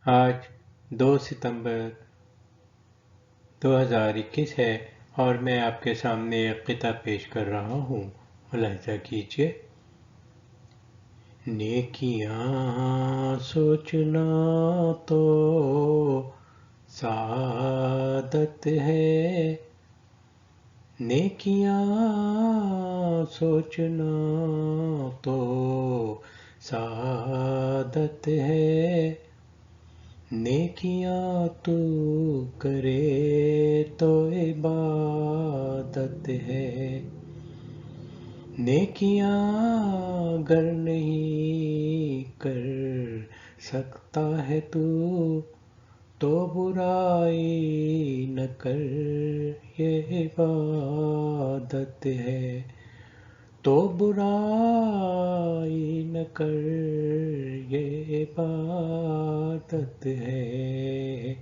آج 2 ستمبر 2021 ہے اور میں آپ کے سامنے ایک قطعہ پیش کر رہا ہوں، ملاحظہ کیجیے۔ نیکیاں سوچنا تو سعادت ہے، نیکیاں سوچنا تو سعادت ہے، نیکیاں تو کرے تو عبادت ہے، نیکیاں گر نہیں کر سکتا ہے تو برائی نہ کر، یہ عبادت ہے، تو برائی نہ کر، یہ عبادت ہے۔